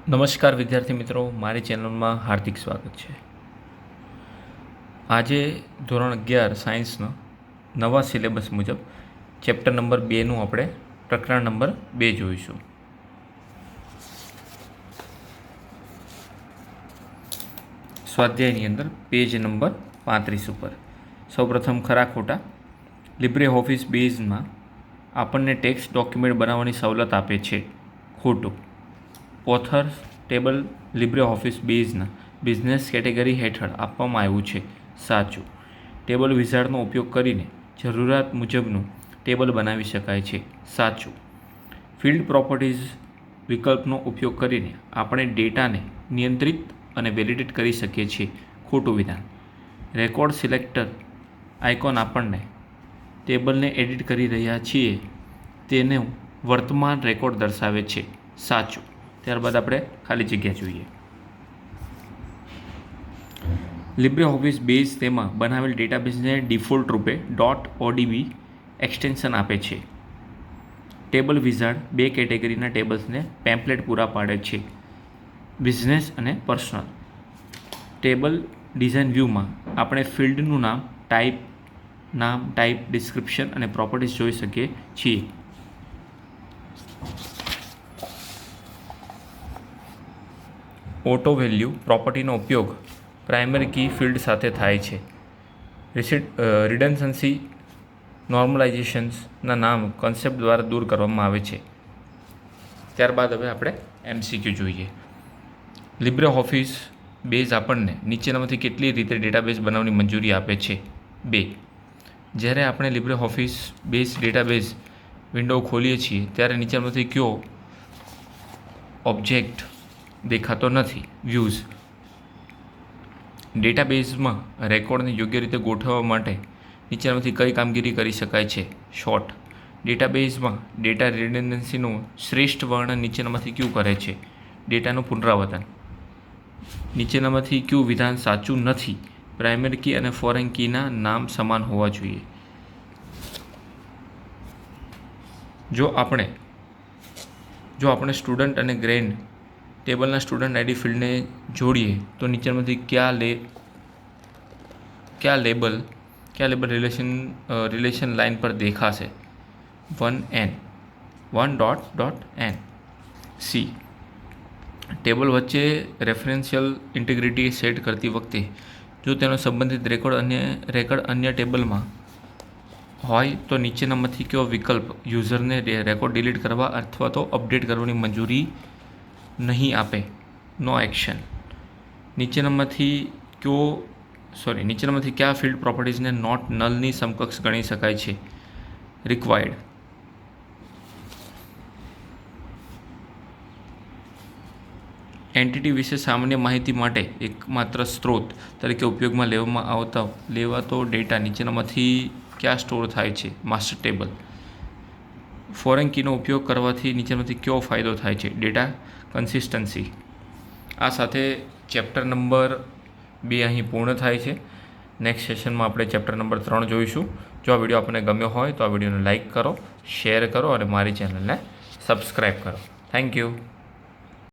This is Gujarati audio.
નમસ્કાર વિદ્યાર્થી મિત્રો, મારી ચેનલમાં હાર્દિક સ્વાગત છે. આજે ધોરણ 11 સાયન્સનો નવા સિલેબસ મુજબ ચેપ્ટર નંબર 2નું આપણે પ્રકરણ નંબર 2 જોઈશું. સ્વાધ્યાયની અંદર પેજ નંબર 35 ઉપર સૌપ્રથમ ખરા ખોટા. લિબ્રે ઓફિસ બેઝમાં આપણને ટેક્સ્ટ ડોક્યુમેન્ટ બનાવવાની સવલત આપે છે. ખોટું. ઓથર્સ ટેબલ લિબ્રે ઓફિસ બેઝના બિઝનેસ કેટેગરી હેઠળ આપવામાં આવ્યું છે. સાચું. ટેબલ વિઝાર્ડનો ઉપયોગ કરીને જરૂરિયાત મુજબનું ટેબલ બનાવી શકાય છે. સાચું. ફિલ્ડ પ્રોપર્ટીઝ વિકલ્પનો ઉપયોગ કરીને આપણે ડેટાને નિયંત્રિત અને વેલિડેટ કરી શકીએ છીએ. ખોટું વિધાન. રેકોર્ડ સિલેક્ટર આઇકોન આપણને ટેબલને એડિટ કરી રહ્યા છીએ તેનું વર્તમાન રેકોર્ડ દર્શાવે છે. સાચું. ત્યારબાદ આપણે ખાલી જગ્યા જોઈએ. લિબ્રે ઓફિસ બેઝ તેમાં બનાવેલ ડેટાબેઝને ડિફોલ્ટ રૂપે .odb એક્સટેન્શન આપે છે. ટેબલ વિઝાર્ડ બે કેટેગરીના ટેબલ્સને પેમ્પલેટ પૂરા પાડે છે, બિઝનેસ અને પર્સનલ. ટેબલ ડિઝાઇન વ્યૂમાં આપણે ફિલ્ડનું નામ, ટાઈપ, ડિસ્ક્રિપ્શન અને પ્રોપર્ટીઝ જોઈ શકીએ છીએ. ઓટો વેલ્યુ પ્રોપર્ટીનો ઉપયોગ પ્રાઇમરી કી ફિલ્ડ સાથે થાય છે. રિડન્ડન્સી નોર્મલાઇઝેશન્સના નામ કોન્સેપ્ટ દ્વારા દૂર કરવામાં આવે છે. ત્યારબાદ હવે આપણે MCQ જોઈએ. લિબ્રે ઓફિસ બેઝ આપણને નીચેનામાંથી કેટલી રીતે ડેટાબેઝ બનાવવાની મંજૂરી આપે છે? 2. જ્યારે આપણે લિબ્રે ઓફિસ બેઝ ડેટાબેઝ વિન્ડો ખોલીએ છીએ ત્યારે નીચેનામાંથી કયો ઓબ્જેક્ટ દેખાતો નથી? વ્યૂઝ. ડેટાબેઝમાં રેકોર્ડને યોગ્ય રીતે ગોઠવવા માટે નીચેનામાંથી કઈ કામગીરી કરી શકાય છે? શોર્ટ. ડેટાબેઝમાં ડેટા રિડન્ડન્સીનું શ્રેષ્ઠ વર્ણન નીચેનામાંથી કયું કરે છે? ડેટાનું પુનરાવર્તન. નીચેનામાંથી કયું વિધાન સાચું નથી? પ્રાઇમરી કી અને ફોરેન કીના નામ સમાન હોવા જોઈએ. જો આપણે સ્ટુડન્ટ અને ગ્રેડ ટેબલના સ્ટુડન્ટ આઈડી ફિલ્ડને જોડીએ તો નીચેનામાંથી કયા લેબલ રિલેશન લાઇન પર દેખાશે? 1n. C. ટેબલ વચ્ચે રેફરન્શિયલ ઇન્ટિગ્રિટી સેટ કરતી વખતે જો તેનો સંબંધિત રેકોર્ડ અન્ય ટેબલમાં હોય તો નીચેનામાંથી કયો વિકલ્પ યુઝરને રેકોર્ડ ડિલીટ કરવા અથવા તો અપડેટ કરવાની મંજૂરી નહીં આપે? નો એક્શન. નીચેનામાંથી કયા ફિલ્ડ પ્રોપર્ટીઝને નોટ નલની સમકક્ષ ગણી શકાય છે? રિક્વાયર્ડ. એન્ટિટી વિશે સામાન્ય માહિતી માટે એકમાત્ર સ્ત્રોત તરીકે ઉપયોગમાં લેવાતો ડેટા નીચેનામાંથી ક્યાં સ્ટોર થાય છે? Master table. ફોરેન કીનો ઉપયોગ કરવાથી નીચેનામાંથી કયો ફાયદો થાય છે? Data consistency. આ સાથે ચેપ્ટર નંબર 2 અહીં પૂર્ણ થાય છે. નેક્સ્ટ સેશનમાં આપણે ચેપ્ટર નંબર 3 જોઈશું. જો આ વિડીયો આપણને ગમ્યો હોય તો આ વિડીયોને લાઇક કરો, શેર કરો અને મારી ચેનલને સબસ્ક્રાઈબ કરો. Thank you.